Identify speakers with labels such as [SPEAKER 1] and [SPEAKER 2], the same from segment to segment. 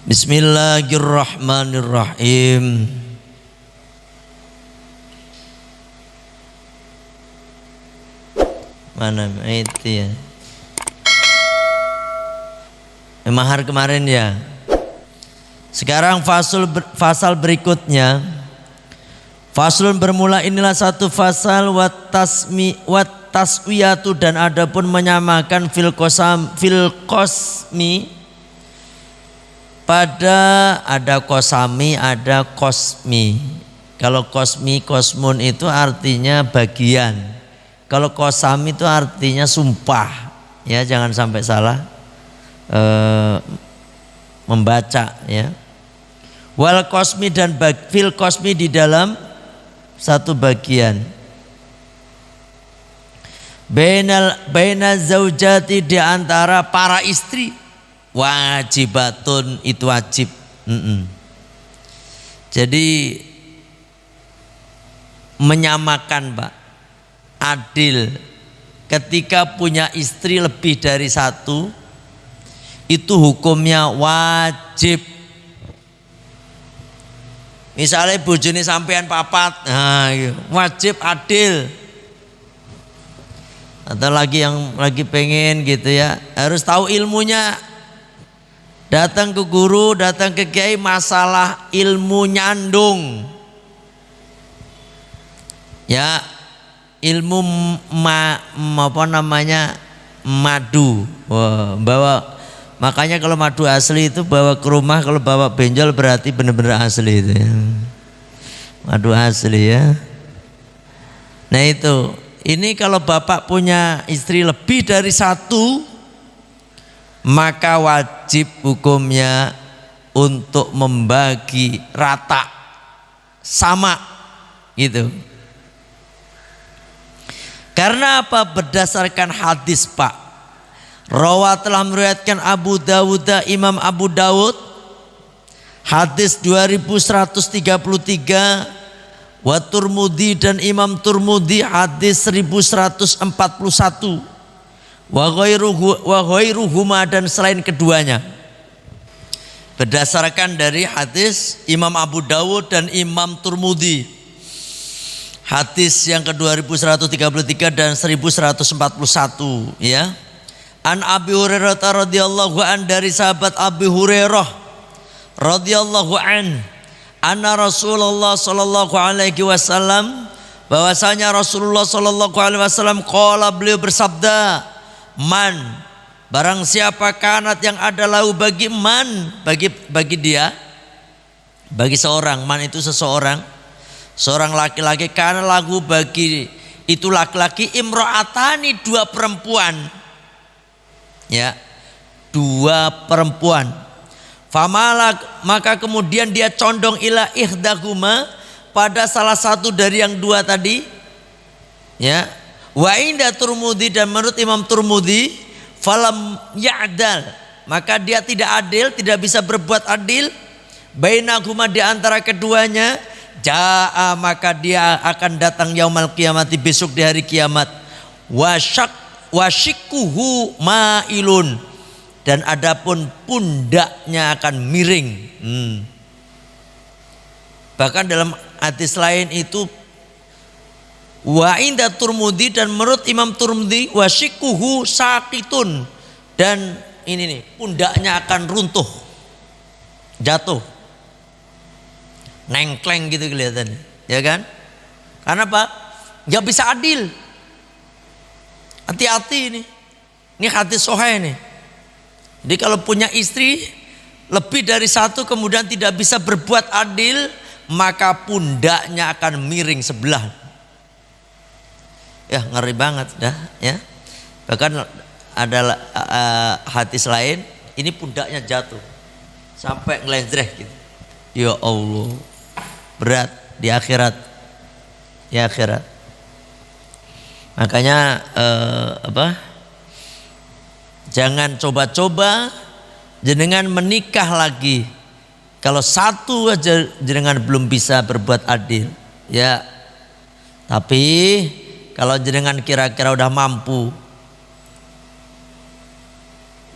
[SPEAKER 1] Bismillahirrahmanirrahim. Mana itu ya? Mahar kemarin ya. Sekarang fasal berikutnya. Faslun bermula inilah satu fasal wat taswiyatu dan adapun menyamakan fil qasmi pada ada kosami ada kosmi. Kalau kosmi kosmun itu artinya bagian. Kalau kosami itu artinya sumpah. Ya jangan sampai salah membaca ya. Wal kosmi dan fil kosmi di dalam satu bagian. Bainal zaujati di antara para istri. Wajibatun itu wajib. Jadi menyamakan Pak, adil. Ketika punya istri lebih dari satu, itu hukumnya wajib. Misalnya bojone sampean papat, nah, wajib adil. Atau lagi yang lagi pengen gitu ya, harus tahu ilmunya. Datang ke guru, datang ke kiai, masalah ilmu nyandung. Ya, ilmu madu. Wah, makanya kalau madu asli itu bawa ke rumah, kalau bawa benjol berarti benar-benar asli itu ya. Madu asli ya. Nah itu, ini kalau bapak punya istri lebih dari satu, maka wajib hukumnya untuk membagi rata sama gitu. Karena apa? Berdasarkan hadis Pak. Rawa telah meriwayatkan Abu Dawud, Imam Abu Dawud, hadis 2133, wa Turmudi dan Imam Turmudi hadis 1141. Wa ghairuhuma dan selain keduanya. Berdasarkan dari hadis Imam Abu Dawud dan Imam Turmudi. Hadis yang ke-2133 dan 1141 ya. An Abi Hurairah radhiyallahu an dari sahabat Abi Hurairah radhiyallahu an anna Rasulullah sallallahu alaihi wasallam bahwasanya Rasulullah sallallahu alaihi wasallam qala beliau bersabda man barang siapa kanat yang ada lahu bagi man bagi dia bagi seorang man itu seorang laki-laki kana lahu bagi itu laki-laki imro'atani dua perempuan ya dua perempuan famalak maka kemudian dia condong ila ihdahuma pada salah satu dari yang dua tadi ya. Wa inda Turmudi dan menurut Imam Turmudi falam ya'dal maka dia tidak adil, tidak bisa berbuat adil bainahuma di antara keduanya jaa maka dia akan datang yaumal qiyamati besok di hari kiamat wasyikuhu mailun dan adapun pundaknya akan miring. Bahkan dalam hadis lain itu wa inda Turmudi dan menurut Imam Turmudi wasyikuhu sakitun dan ini nih pundaknya akan runtuh jatuh nengkleng gitu kelihatannya ya kan karena apa nggak bisa adil hati-hati ini hadis sahih nih. Jadi kalau punya istri lebih dari satu kemudian tidak bisa berbuat adil maka pundaknya akan miring sebelah. Ya ngeri banget dah ya. Bahkan ada hadis lain ini pundaknya jatuh sampai ngelenjreh gitu. Ya Allah berat di akhirat. Ya akhirat. Makanya Jangan coba-coba jenengan menikah lagi kalau satu aja jenengan belum bisa berbuat adil, ya. Tapi kalau jenengan kira-kira udah mampu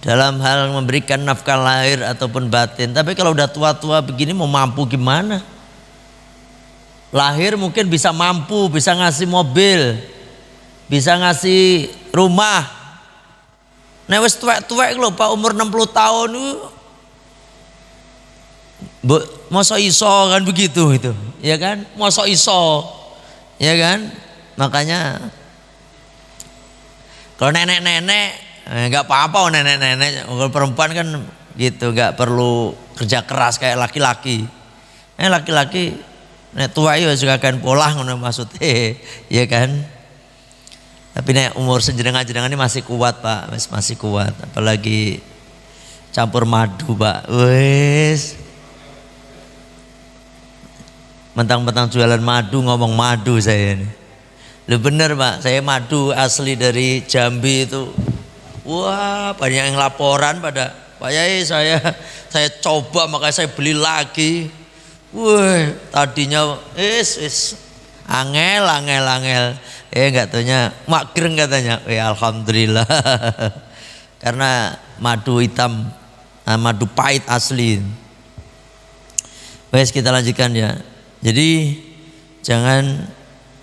[SPEAKER 1] dalam hal memberikan nafkah lahir ataupun batin, tapi kalau udah tua-tua begini mau mampu gimana? Lahir mungkin bisa mampu, bisa ngasih mobil, bisa ngasih rumah. Nek wis tuwek-tuwek lho Pak, umur 60 tahun mosok iso kan begitu itu, ya kan? Mosok iso, ya kan? Makanya kalau nenek-nenek nggak apa-apa, nenek-nenek. Kalau perempuan kan gitu, nggak perlu kerja keras kayak laki-laki. Laki-laki nek tua ya juga kan polah ngono maksudnya, ya kan? Tapi nek umur sejenengan-jenengan ini masih kuat Pak, masih kuat. Apalagi campur madu Pak, wes. Mentang-mentang jualan madu ngomong madu saya ini. Lu bener Pak, saya madu asli dari Jambi itu. Wah banyak yang laporan pada Pak Yai, saya coba makanya saya beli lagi. Wah tadinya angel. Enggak taunya magreng katanya. Alhamdulillah. Karena madu hitam, madu pahit asli. Wes kita lanjutkan ya. Jadi jangan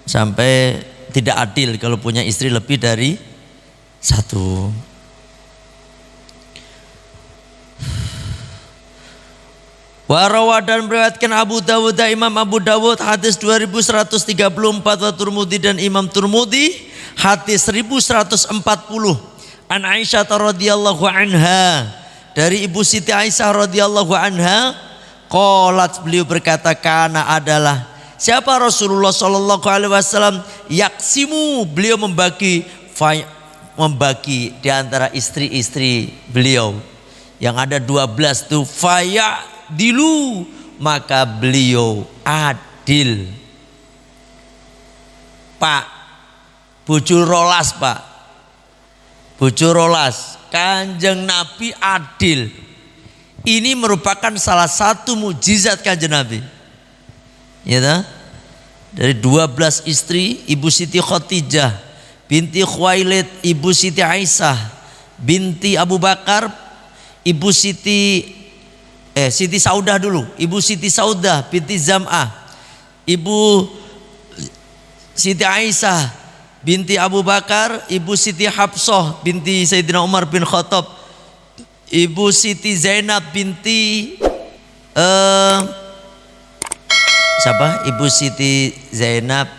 [SPEAKER 1] sampai tidak adil kalau punya istri lebih dari satu. Warawa dan meriwayatkan Abu Dawud, Imam Abu Dawud hadis 2134, wa Turmudi dan Imam Turmudi hadis 1140. An Aisyah radhiyallahu anha, dari Ibu Siti Aisyah radhiyallahu anha, qalat, beliau berkata, kana adalah siapa Rasulullah sallallahu alaihi wasallam yaksimu, beliau membagi di antara istri-istri beliau yang ada 12 tuh, dilu, maka beliau adil. Pak, bojo rolas Pak, bojo rolas, Kanjeng Nabi adil. Ini merupakan salah satu mukjizat Kanjeng Nabi, ya tak? Dari 12 istri, Ibu Siti Khadijah binti Khuwailid, Ibu Siti Aisyah binti Abu Bakar, Ibu Siti Saudah dulu, Ibu Siti Saudah binti Zam'ah, Ibu Siti Aisyah binti Abu Bakar, Ibu Siti Hafsah binti Sayyidina Umar bin Khattab, Ibu Siti Zainab binti siapa? Ibu Siti Zainab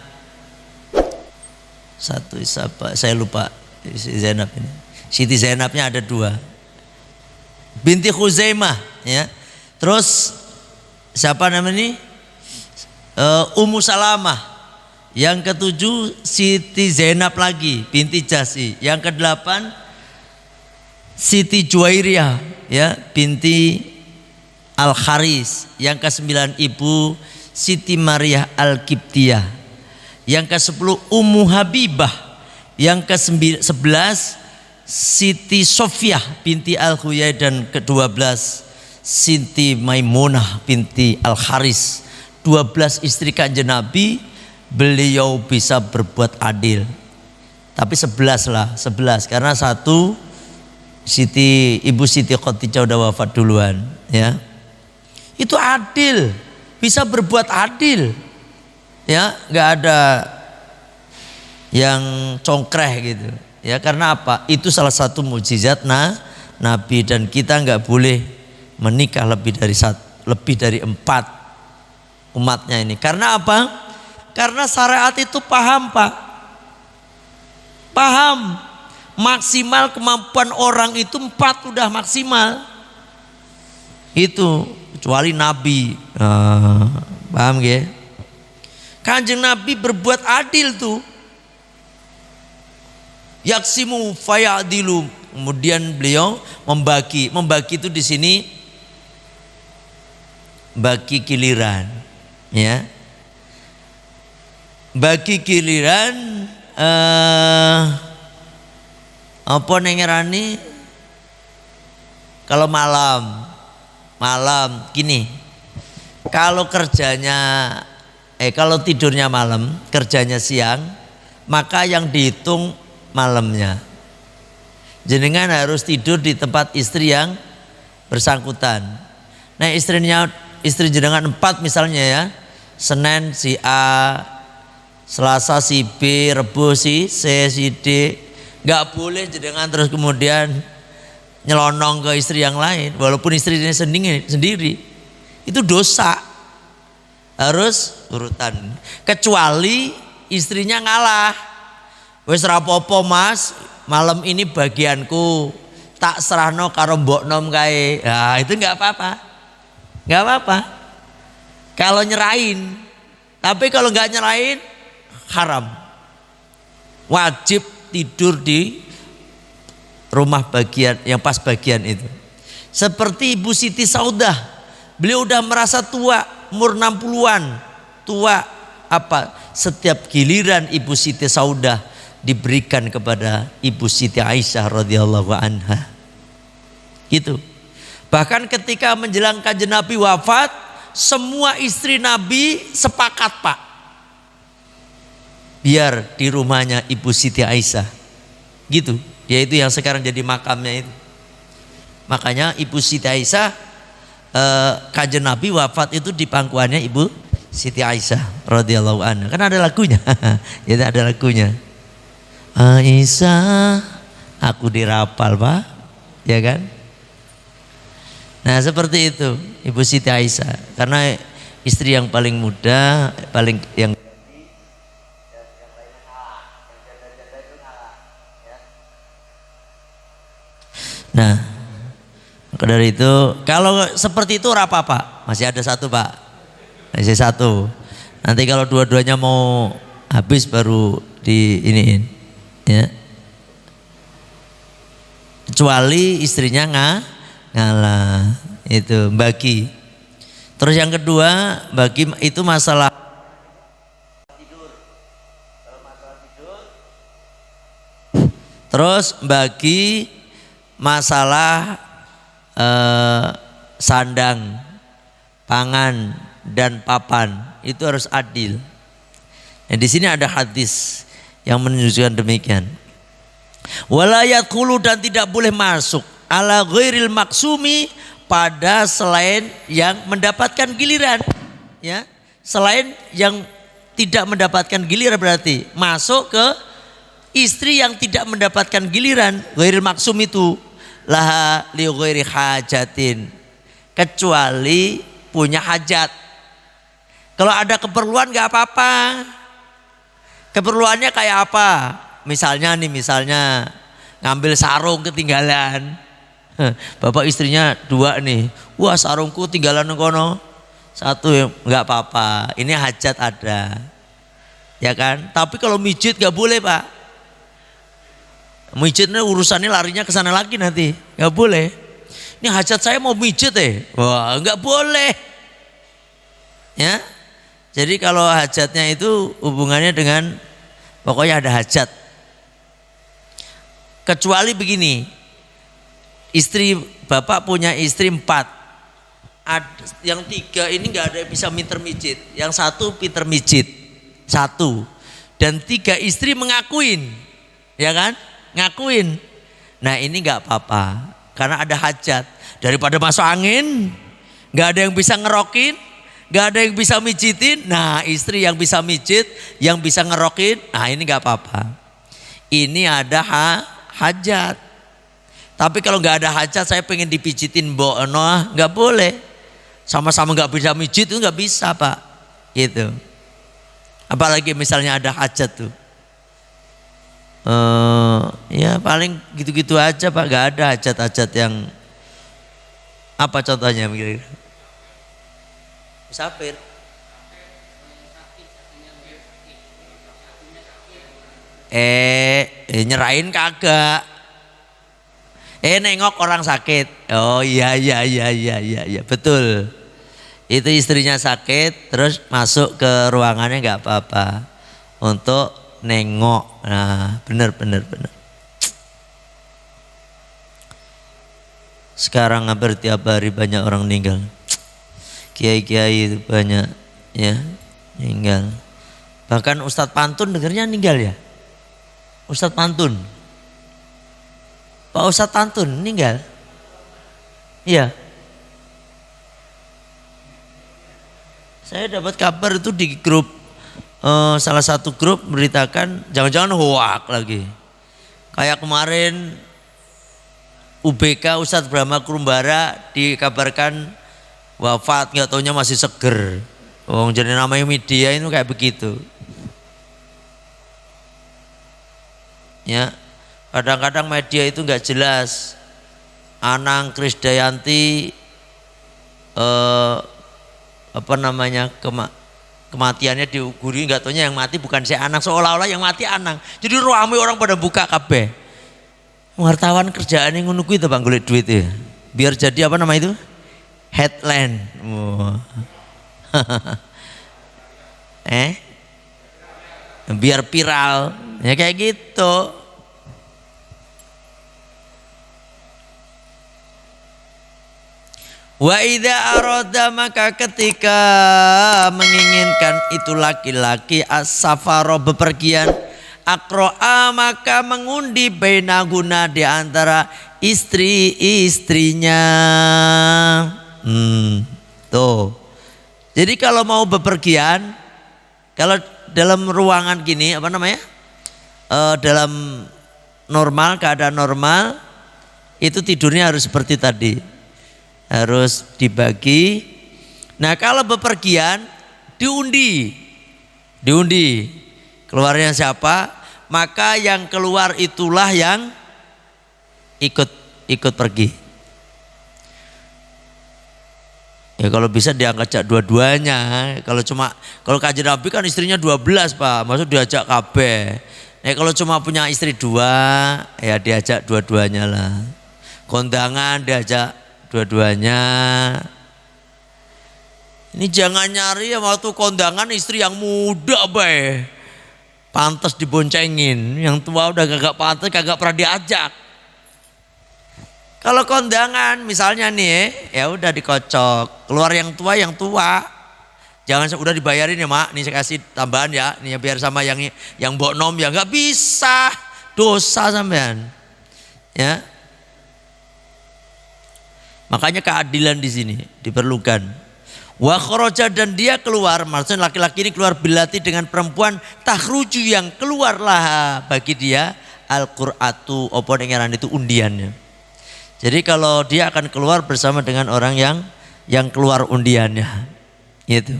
[SPEAKER 1] satu siapa? Saya lupa. Siti Zainab ini. Siti Zainabnya ada 2. Binti Khuzaimah, ya. Terus siapa namanya ini? Ummu Salamah. Yang ke-7 Siti Zainab lagi binti Jasi. Yang ke-8 Siti Juwairiyah, ya, binti Al-Haris. Yang ke-9 Ibu Siti Maryah Al-Qibtiyah. Yang ke-10 Ummu Habibah. Yang ke-11 Siti Sofiyah binti Al-Huyai, dan ke-12 Siti Maimunah binti Al-Haris. 12 istri Kanjeng Nabi beliau bisa berbuat adil. Tapi 11 lah, 11 karena satu Ibu Siti Khadijah udah wafat duluan, ya. Itu adil, bisa berbuat adil, ya, nggak ada yang congkreh gitu, ya. Karena apa? Itu salah satu mukjizat Nabi, dan kita nggak boleh menikah lebih dari 4 umatnya ini. Karena apa? Karena syariat itu paham Pak, paham maksimal kemampuan orang itu 4 udah maksimal itu, kecuali Nabi. Paham gak? Kanjeng Nabi berbuat adil tuh, yaksimu fayadilu. Kemudian beliau membagi itu di sini bagi giliran, ya. Bagi giliran apa nengerani Kalau malam gini, kalau kalau tidurnya malam, kerjanya siang, maka yang dihitung malamnya. Jenengan harus tidur di tempat istri yang bersangkutan. Nah, istri jenengan 4 misalnya ya. Senin si A, Selasa si B, Rebo si C, si D. Enggak boleh jenengan terus kemudian nyelonong ke istri yang lain walaupun istrinya sendiri. Itu dosa. Harus urutan. Kecuali istrinya ngalah. Wis rapopo Mas, malam ini bagianku, tak serahno karo mbok nom kae. Nah, itu enggak apa-apa. Enggak apa-apa. Kalau nyerahin. Tapi kalau enggak nyerahin haram. Wajib tidur di rumah bagian yang pas bagian itu. Seperti Ibu Siti Saudah. Beliau udah merasa tua, umur 60-an. Tua apa? Setiap giliran Ibu Siti Saudah diberikan kepada Ibu Siti Aisyah radhiyallahu anha. Gitu. Bahkan ketika menjelang kanjeng Nabi wafat, semua istri Nabi sepakat, Pak, biar di rumahnya Ibu Siti Aisyah. Gitu. Yaitu yang sekarang jadi makamnya itu. Makanya Ibu Siti Aisyah, kanjeng Nabi wafat itu di pangkuannya Ibu Siti Aisyah radhiyallahu anha. Kan ada lagunya. Ya, ada lagunya. Aisyah, aku dirapal, Pak. Ya kan? Nah, seperti itu Ibu Siti Aisyah, karena istri yang paling muda, paling yang nah, maka dari itu kalau seperti itu ora apa-apa. Masih ada satu, Pak. Masih satu. Nanti kalau dua-duanya mau habis baru di iniin, ya. Kecuali istrinya ngalah, itu bagi. Terus yang kedua, bagi itu masalah tidur. Kalau masalah tidur. Terus bagi masalah sandang, pangan dan papan itu harus adil. Nah, di sini ada hadis yang menunjukkan demikian. Wala yadkhulu, dan tidak boleh masuk ala ghairil maksumi, pada selain yang mendapatkan giliran, ya. Selain yang tidak mendapatkan giliran berarti masuk ke istri yang tidak mendapatkan giliran. Ghairil maksum itu laha li ghairi hajatin, kecuali punya hajat. Kalau ada keperluan enggak apa-apa. Keperluannya kayak apa? Misalnya ngambil sarung ketinggalan. Bapak istrinya 2 nih. Wah, sarungku tinggalan kono. 1 ya, enggak apa-apa. Ini hajat ada. Ya kan? Tapi kalau mijit enggak boleh, Pak. Mijitnya urusannya larinya ke sana lagi nanti. Enggak boleh. Ini hajat saya mau mijit Wah, enggak boleh. Ya. Jadi kalau hajatnya itu hubungannya dengan pokoknya ada hajat. Kecuali begini, istri bapak punya istri 4, yang 3 ini nggak ada yang bisa pinter mijit, yang 1 pinter mijit 1, dan 3 istri mengakuin, ya kan, ngakuin. Nah ini nggak apa-apa, karena ada hajat. Daripada masuk angin, nggak ada yang bisa ngerokin, nggak ada yang bisa mijitin. Nah istri yang bisa mijit, yang bisa ngerokin, nah ini nggak apa-apa. Ini ada hajat. Tapi kalau nggak ada hajat, saya pengen dipijitin Mbok Noah, nggak boleh. Sama-sama nggak bisa mijit itu nggak bisa, Pak. Gitu. Apalagi misalnya ada hajat tuh. Ya paling gitu-gitu aja, Pak. Nggak ada hajat-hajat yang apa contohnya? Musafir. Nyerahin kagak. Nengok orang sakit. Oh iya betul. Itu istrinya sakit, terus masuk ke ruangannya nggak apa-apa untuk nengok. Nah benar. Sekarang hampir tiap hari banyak orang meninggal. Kiai-kiai itu banyak ya meninggal. Bahkan Ustadz Pantun dengarnya meninggal ya. Ustadz Pantun. Pak Ustadz Pantun meninggal. Iya. Saya dapat kabar itu di grup salah satu grup memberitakan jangan-jangan hoak lagi. Kayak kemarin UBK Ustadz Brahma Kurumbara dikabarkan wafat, nggak taunya masih seger. Jadi namanya media itu kayak begitu. Ya, kadang-kadang media itu nggak jelas. Anang Krisdayanti kematiannya diuguri, nggak taunya yang mati bukan si Anang, seolah-olah yang mati Anang. Jadi ramai orang pada buka kabeh. Wartawan kerjaannya ngono kuwi to Bang, golek duit ya. Biar jadi apa nama itu? Headline. Wow. Biar viral. Ya kayak gitu. Wa idza arada, maka ketika menginginkan itu laki-laki as-safara bepergian, akro'a maka mengundi bainaguna di antara istri-istrinya. Tuh. Jadi kalau mau bepergian, kalau dalam ruangan gini apa namanya? Dalam normal, keadaan normal itu tidurnya harus seperti tadi. Harus dibagi. Nah, kalau bepergian diundi. Keluarnya siapa? Maka yang keluar itulah yang ikut pergi. Ya kalau bisa diangkat dua-duanya. Kalau kajian Nabi kan istrinya 12 Pak, maksud diajak kabeh. Nah kalau cuma punya istri 2 ya diajak dua-duanya lah. Kondangan diajak dua-duanya. Ini jangan nyari ya waktu kondangan istri yang muda bae. Pantas diboncengin, yang tua udah kagak pantas, kagak pernah diajak. Kalau kondangan misalnya nih, ya udah dikocok. Keluar yang tua. Jangan udah dibayarin ya mak, nih saya kasih tambahan ya, nih biar sama yang mbok nom ya, nggak bisa, dosa sampean. Ya. Makanya keadilan di sini diperlukan. Wa kharaja, dan dia keluar, maksudnya laki-laki ini keluar bilati dengan perempuan, takhruju yang keluarlah bagi dia al-qur'atu, apa dengaran itu undiannya. Jadi kalau dia akan keluar bersama dengan orang yang keluar undiannya, gitu.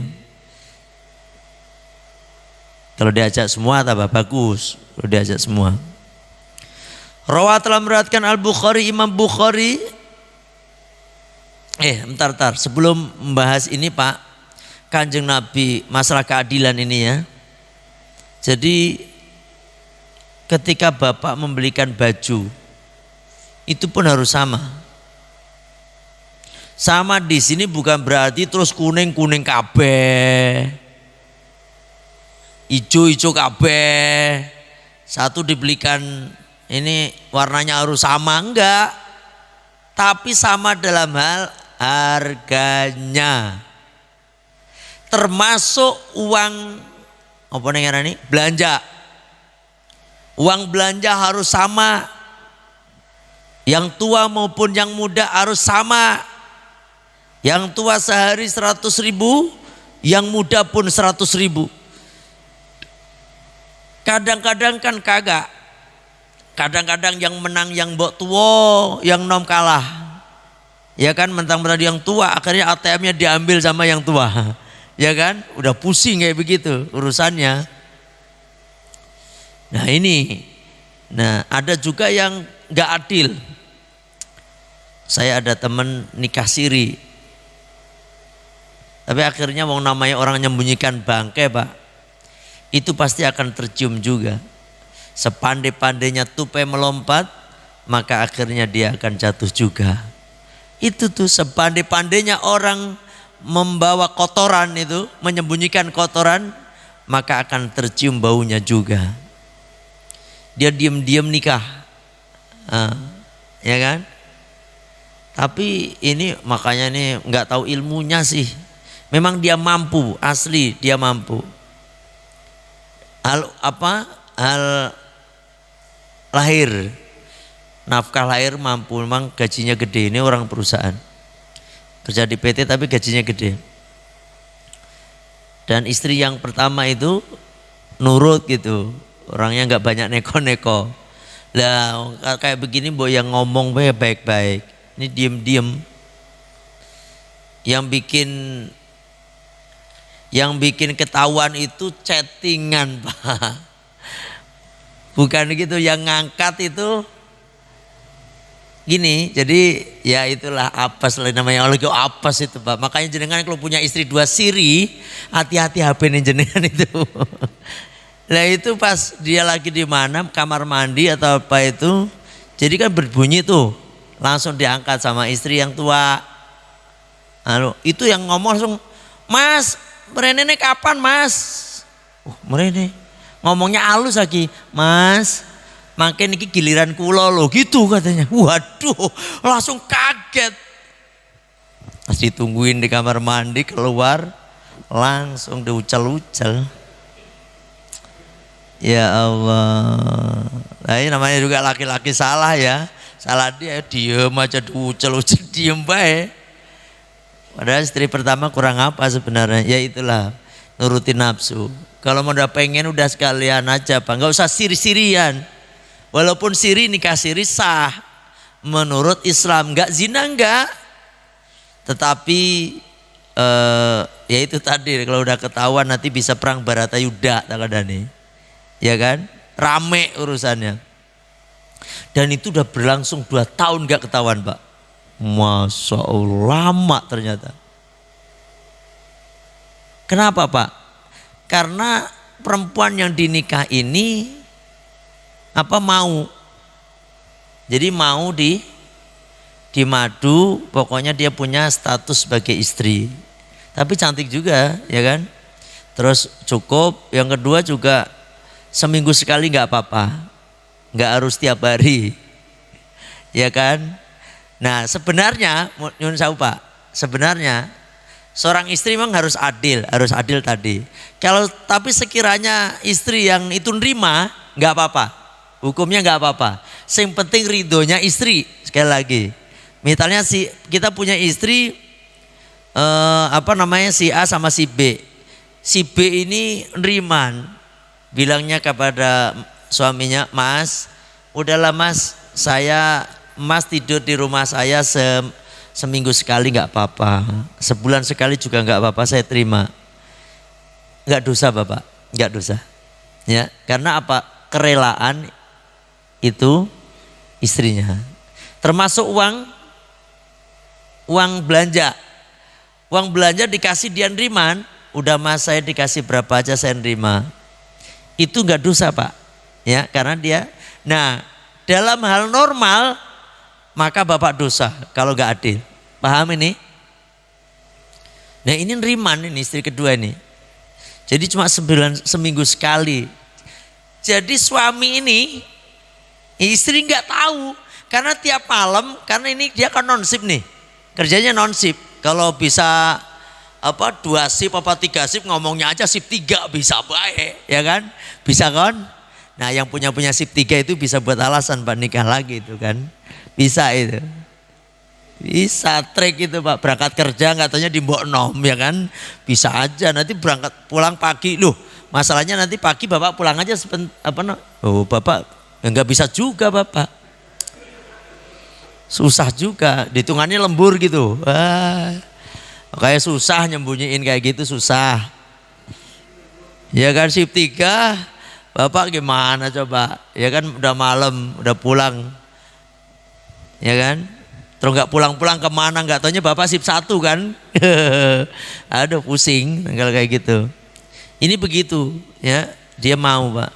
[SPEAKER 1] Kalau diajak semua tambah bagus, kalau diajak semua. Rawa telah meriwayatkan Al-Bukhari, Imam Bukhari. Bentar. Sebelum membahas ini Pak, Kanjeng Nabi masalah keadilan ini ya. Jadi ketika Bapak membelikan baju, itu pun harus sama. Sama di sini bukan berarti terus kuning kabeh, ijo kabeh. Satu dibelikan ini warnanya harus sama, enggak. Tapi sama dalam hal harganya. Termasuk uang apa namanya ini? Belanja. Uang belanja harus sama. Yang tua maupun yang muda harus sama. Yang tua sehari 100.000, yang muda pun 100.000. Kadang-kadang kan kagak. Kadang-kadang yang menang yang mbok tua, yang nom kalah. Ya kan, mentang-mentang yang tua akhirnya ATM-nya diambil sama yang tua. Ya kan? Udah pusing kayak begitu urusannya. Nah ini. Nah ada juga yang gak adil. Saya ada teman nikah siri. Tapi akhirnya mau namanya orang menyembunyikan bangkai Pak. Itu pasti akan tercium juga. Sepandai-pandainya tupai melompat, maka akhirnya dia akan jatuh juga. Itu tuh sepandai-pandainya orang membawa kotoran itu, menyembunyikan kotoran, maka akan tercium baunya juga. Dia diam-diam nikah, ya kan? Tapi ini makanya ini nggak tahu ilmunya sih. Memang dia mampu, asli dia mampu. Hal lahir, nafkah lahir mampu, memang gajinya gede. Ini orang perusahaan, kerja di PT tapi gajinya gede. Dan istri yang pertama itu nurut gitu, orangnya nggak banyak neko-neko. Lah kayak begini boy yang ngomong baik-baik, ini diem-diem. Yang bikin ketahuan itu chattingan Pak. Bukan gitu, yang ngangkat itu gini. Jadi ya itulah apes lah namanya, lagi apes itu Pak. Makanya jenengan kalau punya istri 2 siri, hati-hati HP nih jenengan itu. Lah itu pas dia lagi di mana, kamar mandi atau apa itu, jadi kan berbunyi tuh, langsung diangkat sama istri yang tua. Itu yang ngomong langsung, "Mas, merene nih kapan Mas?" Merene ngomongnya halus lagi, "Mas, makin ini giliran kula loh," gitu katanya. Waduh, langsung kaget. Pas ditungguin di kamar mandi, keluar langsung diucal-ucal. Ya Allah. Nah ini namanya juga laki-laki salah ya. Salah dia diem aja, diucal-ucal diem baik. Padahal istri pertama kurang apa sebenarnya? Ya itulah, nurutin nafsu. Kalau mau udah pengen udah sekalian aja Pak, nggak usah siri-sirian. Walaupun siri, nikah siri sah menurut Islam, nggak zina nggak. Tetapi ya itu tadi, kalau udah ketahuan nanti bisa perang Baratayuda takadane. Ya kan? Rame urusannya. Dan itu udah berlangsung 2 tahun nggak ketahuan Pak. Masya Allah, lama ternyata. Kenapa Pak? Karena perempuan yang dinikah ini mau. Jadi mau di madu, pokoknya dia punya status sebagai istri. Tapi cantik juga, ya kan? Terus cukup. Yang kedua juga seminggu sekali nggak apa-apa, nggak harus tiap hari, ya kan? Nah sebenarnya, nyun sewu Pak, sebenarnya seorang istri memang harus adil tadi. Tapi sekiranya istri yang itu nerima, nggak apa-apa, hukumnya nggak apa-apa. Yang penting ridhonya istri. Sekali lagi, misalnya kita punya istri si A sama si B. Si B ini neriman, bilangnya kepada suaminya, "Mas, udahlah Mas, Mas tidur di rumah saya seminggu sekali nggak apa-apa, sebulan sekali juga nggak apa-apa, saya terima." Nggak dosa Bapak, nggak dosa. Ya, karena apa? Kerelaan itu istrinya. Termasuk uang belanja. Uang belanja dikasih dia neriman, "Udah Mas, saya dikasih berapa aja saya nerima." Itu nggak dosa Pak, ya, karena dia. Nah dalam hal normal maka Bapak dosa kalau nggak adil. Paham ini? Nah ini neriman, ini istri kedua ini. Jadi cuma seminggu sekali. Jadi suami ini, istri nggak tahu, karena tiap malam, karena ini dia kan non-shift nih, kerjanya non-shift. Kalau bisa 2 shift 3 shift, ngomongnya aja shift 3 bisa baik, ya kan? Bisa kan? Nah yang punya shift 3 itu bisa buat alasan Pak nikah lagi itu kan. Bisa itu. Bisa trik itu Pak, berangkat kerja nggak taunya di Mbok Nom, ya kan? Bisa aja nanti berangkat pulang pagi. Loh masalahnya nanti pagi Bapak pulang aja Bapak nggak bisa juga Bapak. Susah juga, dihitungannya lembur gitu. Kayak susah nyembunyiin kayak gitu, susah. Ya kan shift 3, Bapak gimana coba? Ya kan udah malam, udah pulang. Ya kan? Terus nggak pulang-pulang kemana, nggak taunya Bapak shift 1 kan? Aduh pusing kalau kayak gitu. Ini begitu ya, dia mau Pak.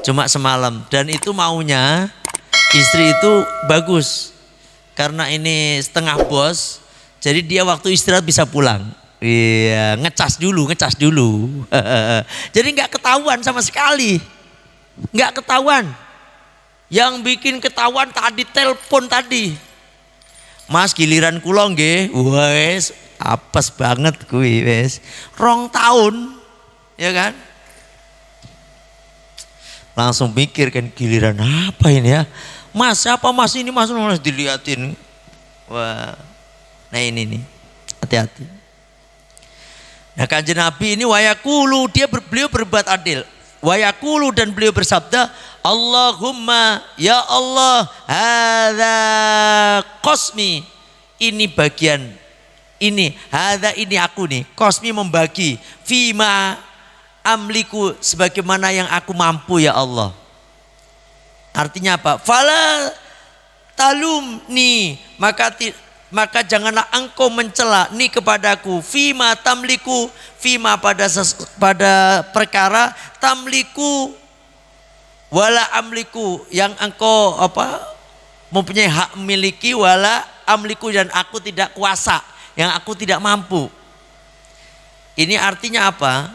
[SPEAKER 1] Cuma semalam, dan itu maunya istri itu bagus. Karena ini setengah bos, jadi dia waktu istirahat bisa pulang. Iya, ngecas dulu. Jadi nggak ketahuan sama sekali, nggak ketahuan. Yang bikin ketahuan tadi telepon tadi, Mas giliran kula nggih, wes apes banget kuwi wes. 2 tahun, ya kan? Langsung mikir kan giliran apa ini ya? Mas, siapa mas ini mas diliatin. Wah, nah ini nih, hati-hati. Nah kanjeng Nabi ini wayakulu, beliau berbuat adil. Wayakulu dan beliau bersabda, Allahumma ya Allah, hadza qasmi, ini bagian ini, hadza ini aku nih, qasmi membagi, fima amliku sebagaimana yang aku mampu ya Allah. Artinya apa? Fala talumni, maka janganlah engkau mencela ni kepadaku, fima tamliku, fima pada perkara tamliku wala amliku, yang engkau mempunyai hak miliki, wala amliku, dan aku tidak kuasa, yang aku tidak mampu. Ini artinya apa?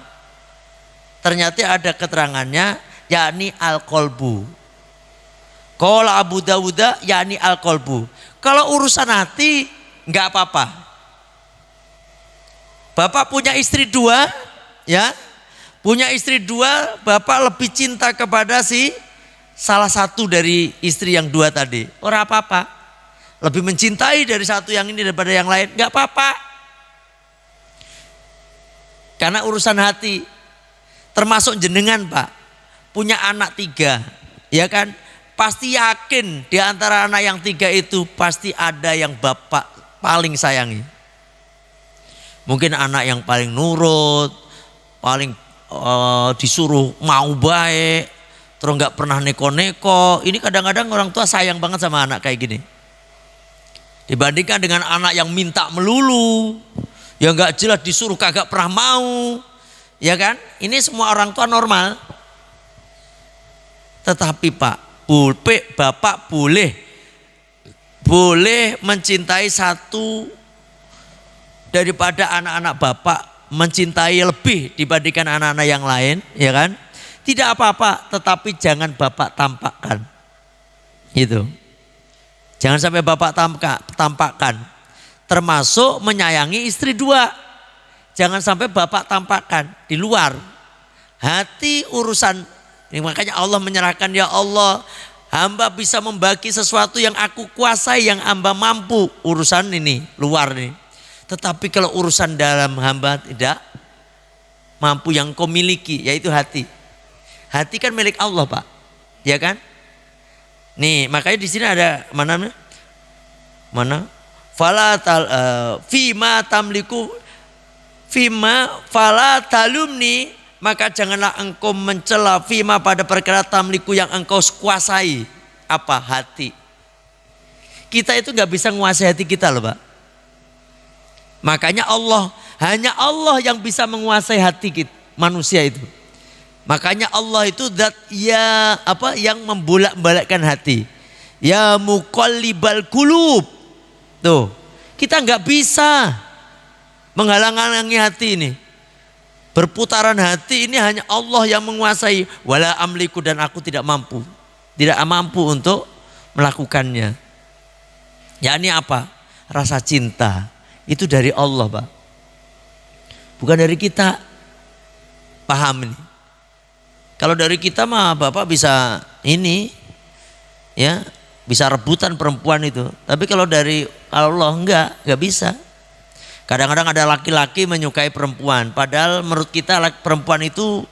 [SPEAKER 1] Ternyata ada keterangannya, yakni al-qalbu. Qala Abu Dawud, yakni al-qalbu. Kalau urusan hati enggak apa-apa. Bapak punya istri 2, ya. Punya istri 2, bapak lebih cinta kepada salah satu dari istri yang 2 tadi. Ora apa-apa. Lebih mencintai dari satu yang ini daripada yang lain, enggak apa-apa. Karena urusan hati. Termasuk jenengan Pak, punya anak 3, ya kan? Pasti yakin di antara anak yang 3 itu pasti ada yang bapak paling sayangi. Mungkin anak yang paling nurut, paling disuruh mau baik, terus nggak pernah neko-neko. Ini kadang-kadang orang tua sayang banget sama anak kayak gini. Dibandingkan dengan anak yang minta melulu, yang nggak jelas disuruh kagak pernah mau. Ya kan? Ini semua orang tua normal. Tetapi Pak, bapak boleh mencintai satu daripada anak-anak bapak, mencintai lebih dibandingkan anak-anak yang lain, ya kan? Tidak apa-apa, tetapi jangan bapak tampakkan. Gitu. Jangan sampai bapak tampakkan. Termasuk menyayangi istri 2. Jangan sampai bapak tampakkan di luar. Hati urusan, makanya Allah menyerahkan, ya Allah, hamba bisa membagi sesuatu yang aku kuasai, yang hamba mampu. Urusan ini luar nih. Tetapi kalau urusan dalam hamba tidak mampu, yang kau miliki yaitu hati. Hati kan milik Allah Pak, ya kan? Nih makanya di sini ada mana? Fima tamliku, fima fala talumni, maka janganlah engkau mencela, fima pada perkara tamliku yang engkau kuasai. Apa? Hati. Kita itu gak bisa menguasai hati kita loh Pak. Makanya hanya Allah yang bisa menguasai hati kita, manusia itu. Makanya Allah itu zat yang membolak-balikkan hati. Ya muqallibal qulub. Tuh, kita gak bisa menghalang-halangi hati ini. Berputaran hati ini hanya Allah yang menguasai. Wala amliku, dan aku tidak mampu. Tidak mampu untuk melakukannya. Yakni apa? Rasa cinta. Itu dari Allah Pak. Bukan dari kita. Paham ini. Kalau dari kita mah Bapak bisa ini. Ya, bisa rebutan perempuan itu. Tapi kalau dari Allah enggak bisa. Kadang-kadang ada laki-laki menyukai perempuan, padahal menurut kita perempuan itu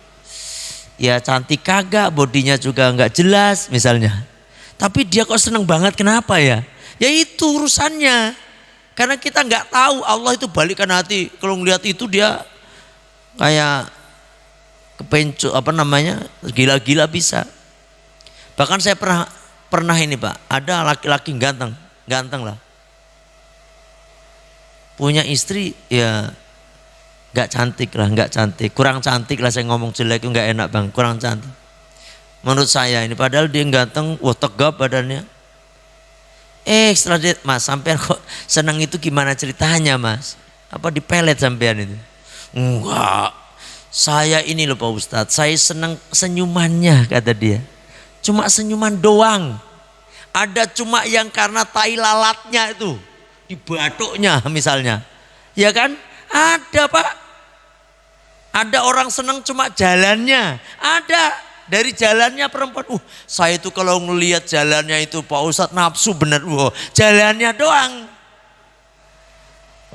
[SPEAKER 1] ya cantik kagak, bodinya juga enggak jelas misalnya. Tapi dia kok seneng banget, kenapa ya? Ya itu urusannya. Karena kita enggak tahu, Allah itu balikan hati. Kalau ngelihat itu dia kayak kepencut gila-gila bisa. Bahkan saya pernah ini Pak, ada laki-laki ganteng lah. Punya istri ya nggak cantik, kurang cantik lah, saya ngomong jelek itu nggak enak bang, kurang cantik menurut saya ini, padahal dia ganteng, wah tegap badannya. Setelah dia, Mas sampean kok senang itu gimana ceritanya Mas? Apa dipelet sampean itu? Enggak, saya ini loh Pak Ustadz, saya senang senyumannya kata dia. Cuma senyuman doang, ada cuma yang karena tai lalatnya itu. di batuknya misalnya. Ya kan? Ada Pak. Ada orang senang cuma jalannya. Ada dari jalannya perempuan. Saya itu kalau ngelihat jalannya itu Pak Ustadz nafsu bener. Jalannya doang.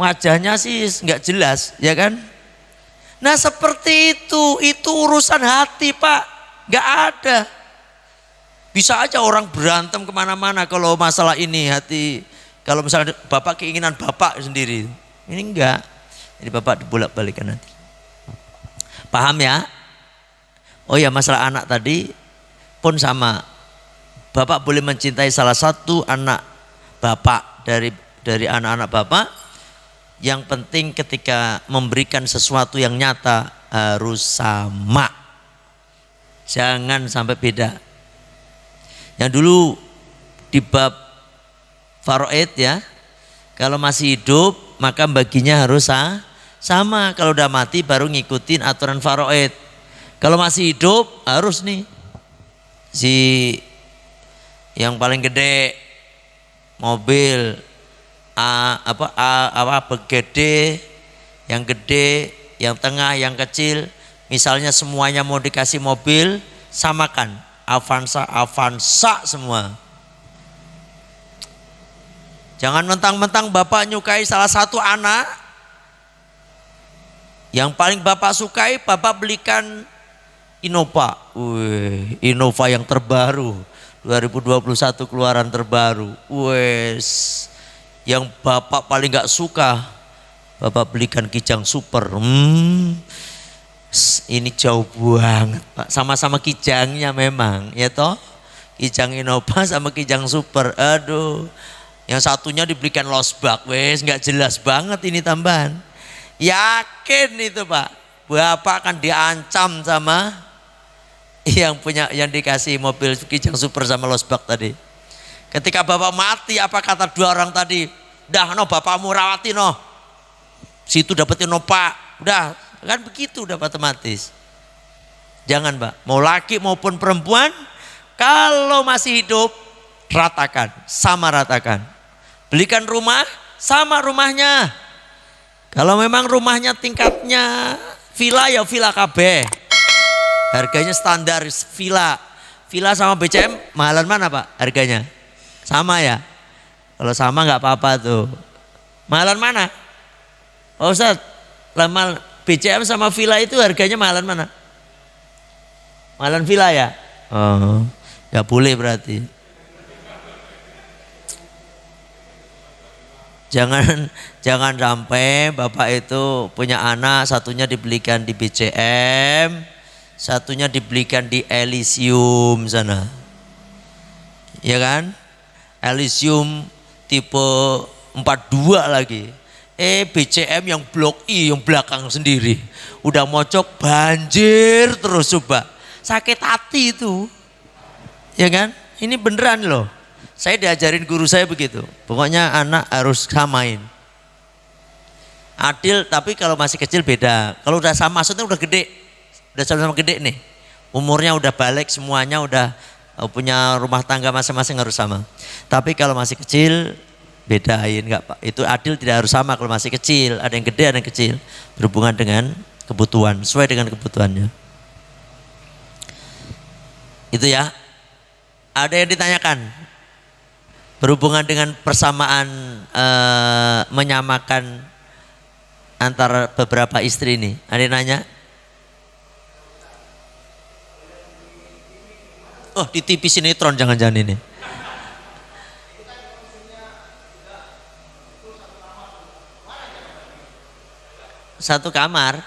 [SPEAKER 1] Wajahnya sih nggak jelas, ya kan? Nah seperti itu urusan hati Pak. Nggak ada. Bisa aja orang berantem kemana-mana kalau masalah ini hati. Kalau misalnya Bapak keinginan Bapak sendiri. Ini enggak. Jadi Bapak dibolak-balikan nanti. Paham ya? Oh ya masalah anak tadi pun sama. Bapak boleh mencintai salah satu anak Bapak dari anak-anak Bapak. Yang penting ketika memberikan sesuatu yang nyata harus sama. Jangan sampai beda. Yang dulu di bab faraid ya. Kalau masih hidup maka baginya harus sama. Kalau udah mati baru ngikutin aturan faraid. Kalau masih hidup harus nih. Si yang paling gede mobil gede, yang gede, yang tengah, yang kecil. Misalnya semuanya mau dikasih mobil, samakan. Avanza semua. Jangan mentang-mentang Bapak nyukai salah satu anak. Yang paling Bapak sukai, Bapak belikan Innova. Innova yang terbaru. 2021 keluaran terbaru. Yang Bapak paling gak suka, Bapak belikan Kijang Super. Ini jauh banget Pak. Sama-sama Kijangnya memang, ya toh. Kijang Innova sama Kijang Super. Aduh. Yang satunya dibelikan Losbak. Gak jelas banget ini tambahan. Yakin itu Pak. Bapak akan diancam sama yang dikasih mobil Kijang Super sama Losbak tadi. Ketika Bapak mati, apa kata dua orang tadi? Dah bapakmu rawati situ dapetin Pak. Udah kan begitu, udah otomatis. Jangan Pak, mau laki maupun perempuan, kalau masih hidup ratakan. Belikan rumah, sama rumahnya. Kalau memang rumahnya tingkatnya villa ya villa KB. Harganya standar villa. Villa sama BCM mahalan mana Pak harganya? Sama ya? Kalau sama nggak apa-apa tuh. Mahalan mana? Pak Ustadz, lama BCM sama villa itu harganya mahalan mana? Mahalan villa ya? Oh, nggak boleh berarti. Jangan sampai Bapak itu punya anak, satunya dibelikan di BCM, satunya dibelikan di Elysium sana. Ya kan? Elysium tipe 42 lagi. BCM yang blok I yang belakang sendiri. Udah mocok banjir terus coba. Sakit hati itu. Ya kan? Ini beneran loh. Saya diajarin guru saya begitu. Pokoknya anak harus samain. Adil tapi kalau masih kecil beda. Kalau udah sama maksudnya udah gede. Udah sama-sama gede nih. Umurnya udah balik semuanya udah punya rumah tangga masing-masing harus sama. Tapi kalau masih kecil bedain enggak Pak. Itu adil tidak harus sama kalau masih kecil. Ada yang gede ada yang kecil. Berhubungan dengan kebutuhan. Sesuai dengan kebutuhannya. Itu ya. Ada yang ditanyakan. Berhubungan dengan persamaan menyamakan antara beberapa istri ini. Ada yang nanya? Oh di TV sinetron jangan-jangan ini. Satu kamar.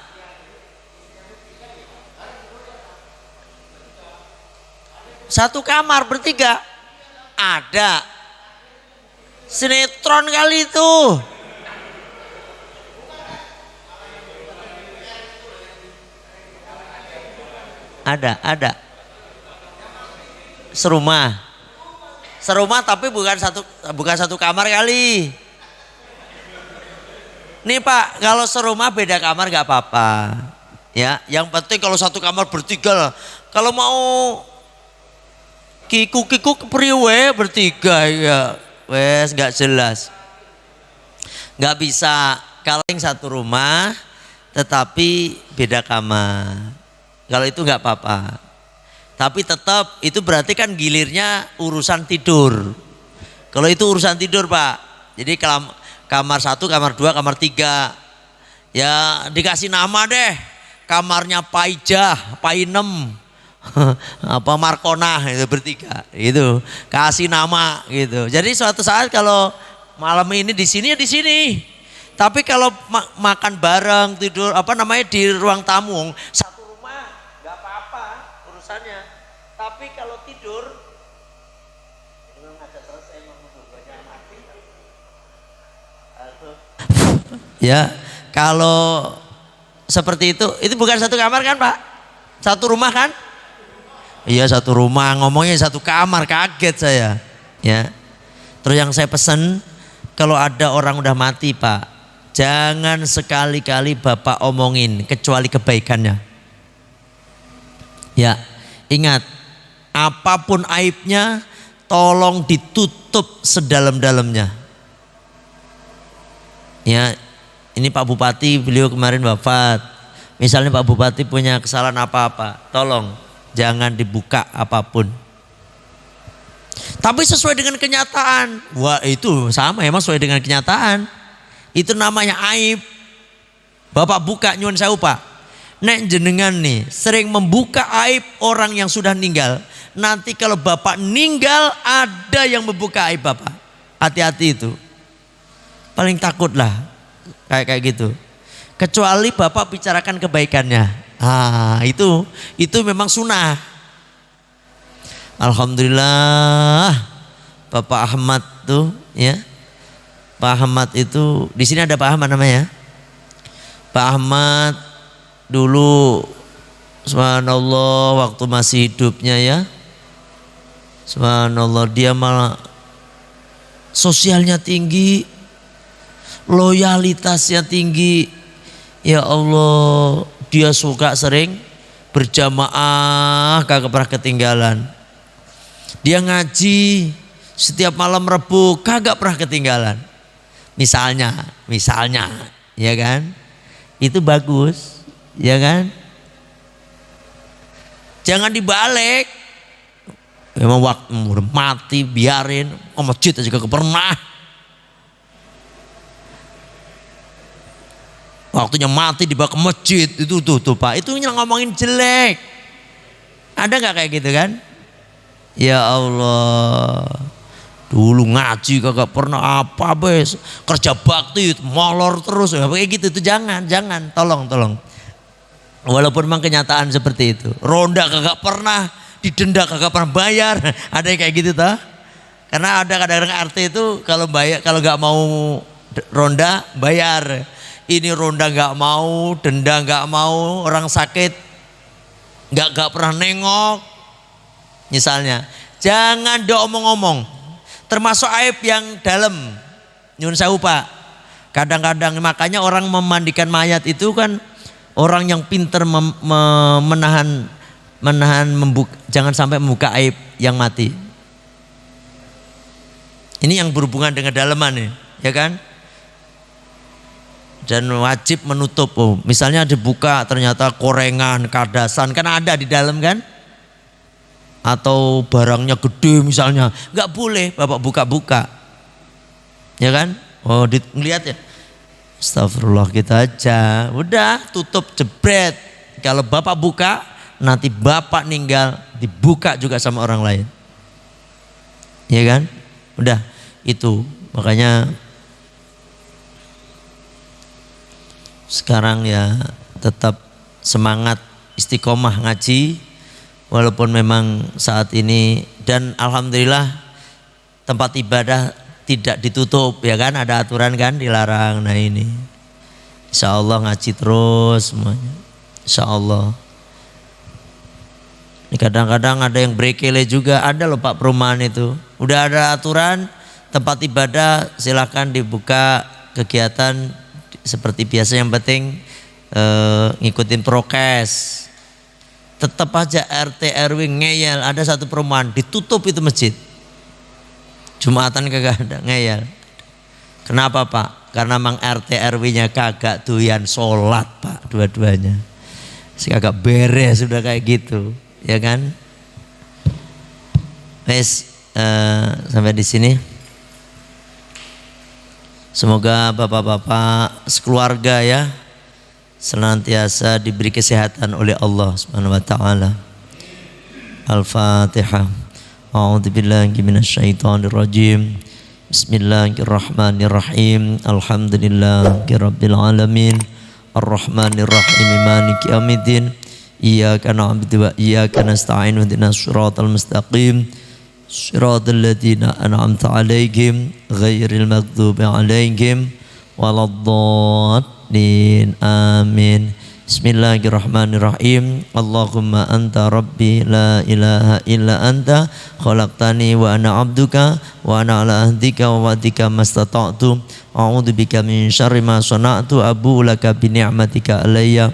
[SPEAKER 1] Satu kamar bertiga. Ada. Sinetron kali itu. Ada. Serumah tapi bukan satu kamar kali. Nih Pak, kalau serumah beda kamar nggak apa-apa. Ya, yang penting kalau satu kamar bertiga lah. Kalau mau kiku priwe bertiga ya, wes nggak jelas. Nggak bisa kalau yang satu rumah tetapi beda kamar. Kalau itu nggak apa-apa. Tapi tetap itu berarti kan gilirnya urusan tidur. Kalau itu urusan tidur Pak. Jadi kamar 1, kamar 2, kamar 3. Ya dikasih nama deh. Kamarnya Paijah, Painem, apa Markona itu bertiga. Itu kasih nama gitu. Jadi suatu saat kalau malam ini di sini ya di sini. Tapi kalau makan bareng, tidur apa namanya di ruang tamu, satu rumah nggak apa-apa urusannya. Tapi kalau tidur, ya kalau seperti itu bukan satu kamar kan Pak? Satu rumah kan? Iya satu rumah, ngomongnya satu kamar, kaget saya. Ya. Terus yang saya pesan, kalau ada orang udah mati Pak, jangan sekali-kali Bapak omongin kecuali kebaikannya. Ya, ingat apapun aibnya tolong ditutup sedalam-dalamnya. Ya, ini Pak Bupati beliau kemarin wafat. Misalnya Pak Bupati punya kesalahan apa-apa, tolong jangan dibuka apapun. Tapi sesuai dengan kenyataan. Wah itu sama emang sesuai dengan kenyataan. Itu namanya aib. Bapak buka nyuwun sewu Pak. Nek jenengan nih sering membuka aib orang yang sudah meninggal. Nanti kalau Bapak meninggal ada yang membuka aib Bapak. Hati-hati itu. Paling takut lah kayak gitu. Kecuali Bapak bicarakan kebaikannya. Itu memang sunnah. Alhamdulillah Bapak Ahmad tuh ya. Pak Ahmad itu di sini ada Pak Ahmad namanya. Pak Ahmad dulu subhanallah waktu masih hidupnya ya. Subhanallah dia malah sosialnya tinggi, loyalitasnya tinggi. Ya Allah, dia suka sering berjamaah, kagak pernah ketinggalan. Dia ngaji setiap malam Rebu, kagak pernah ketinggalan. Misalnya, ya kan? Itu bagus, ya kan? Jangan dibalik. Memang waktu udah mati biarin, masjid aja kagak pernah. Waktunya mati dibawa ke masjid itu tuh Pak, itu ngomongin jelek. Ada nggak kayak gitu kan? Ya Allah, dulu ngaji kagak pernah apa bes, kerja bakti molor terus ya kayak gitu. Itu jangan, tolong. Walaupun memang kenyataan seperti itu. Ronda kagak pernah, didenda kagak pernah bayar. Ada yang kayak gitu toh? Karena ada kadang-kadang RT itu kalau bayar, kalau nggak mau ronda bayar. Ini ronda nggak mau, denda nggak mau, orang sakit nggak pernah nengok. Misalnya, jangan diomong-omong. Termasuk aib yang dalam. Nyun sewu Pak. Kadang-kadang makanya orang memandikan mayat itu kan orang yang pintar menahan jangan sampai membuka aib yang mati. Ini yang berhubungan dengan dalaman nih, ya kan? Dan wajib menutup. Misalnya dibuka ternyata korengan, kadasan kan ada di dalam kan? Atau barangnya gede misalnya, nggak boleh Bapak buka-buka, ya kan? Ngeliat ya, astagfirullah kita aja, udah tutup jebret. Kalau Bapak buka, nanti Bapak ninggal dibuka juga sama orang lain, ya kan? Udah itu makanya sekarang ya tetap semangat istiqomah ngaji. Walaupun memang saat ini dan alhamdulillah tempat ibadah tidak ditutup ya kan, ada aturan kan dilarang. Nah ini insya Allah ngaji terus semuanya insya Allah. Ini kadang-kadang ada yang brekele juga ada loh Pak perumahan itu. Udah ada aturan tempat ibadah silahkan dibuka kegiatan seperti biasa, yang penting ngikutin prokes. Tetap aja RT RW ngeyel. Ada satu perumahan ditutup itu masjid, Jumatan kagak ada, ngeyel. Kenapa Pak? Karena Mang RT RW-nya kagak doyan sholat Pak, dua-duanya. Kagak beres sudah kayak gitu, ya kan? Wes sampai di sini. Semoga bapak-bapak sekeluarga ya senantiasa diberi kesehatan oleh Allah Subhanahu wa taala. Al-Fatihah. A'udzubillahi minasyaitonir rajim. Bismillahirrahmanirrahim. Alhamdulillahirabbil alamin. Ar-Rahmanir Rahim. Maliki yaumiddin. Iyyaka na'budu wa iyyaka nasta'in. Ihdinas shiratal mustaqim. Shiratal ladzina an'amta 'alaihim ghairil maghdubi 'alaihim waladdallin. Amin. Bismillahirrahmanirrahim. Allahumma anta rabbi la ilaha illa anta khalaqtani wa ana abduka wa ana ala ahdika wa wa'dika mastata'tu a'udzu bika min syarri ma sana'tu abu laka bi ni'matika alayya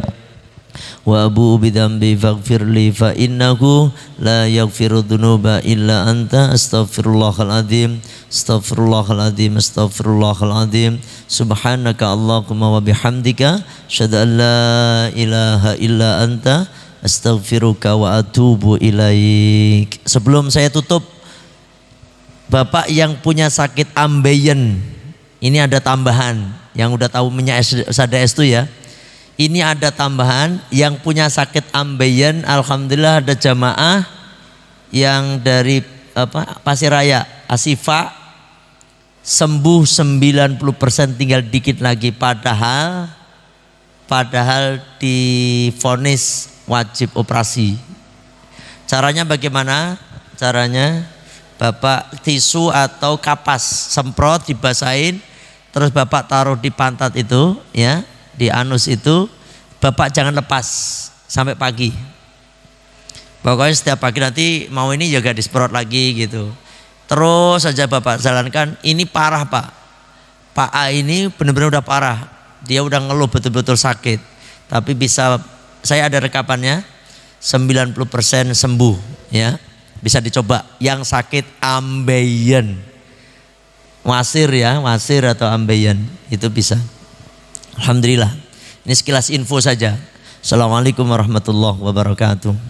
[SPEAKER 1] wa abu bidambi faghfirli fa innahu la yaghfiru dhunuba illa anta astaghfirullahal adzim astaghfirullahal adzim subhanaka allahumma wa bihamdika asyhadu an la ilaha illa anta astaghfiruka wa atubu ilaik. Sebelum saya tutup, Bapak yang punya sakit ambeien, ini ada tambahan. Yang udah tahu minyak sada es itu ya, ini ada tambahan. Yang punya sakit ambeien, alhamdulillah ada jamaah yang dari Pasir Raya Asifa sembuh 90%, tinggal dikit lagi, padahal divonis wajib operasi. Caranya bagaimana? Caranya Bapak tisu atau kapas semprot dibasahin, terus Bapak taruh di pantat itu ya, di anus itu, Bapak jangan lepas sampai pagi. Pokoknya setiap pagi nanti mau ini juga disemprot lagi gitu. Terus saja Bapak jalankan. Ini parah Pak. Pak A ini benar-benar udah parah. Dia udah ngeluh betul-betul sakit. Tapi bisa, saya ada rekapannya, 90% sembuh ya. Bisa dicoba yang sakit ambeien. Wasir ya, wasir atau ambeien itu bisa. Alhamdulillah. Ini sekilas info saja. Assalamualaikum warahmatullahi wabarakatuh.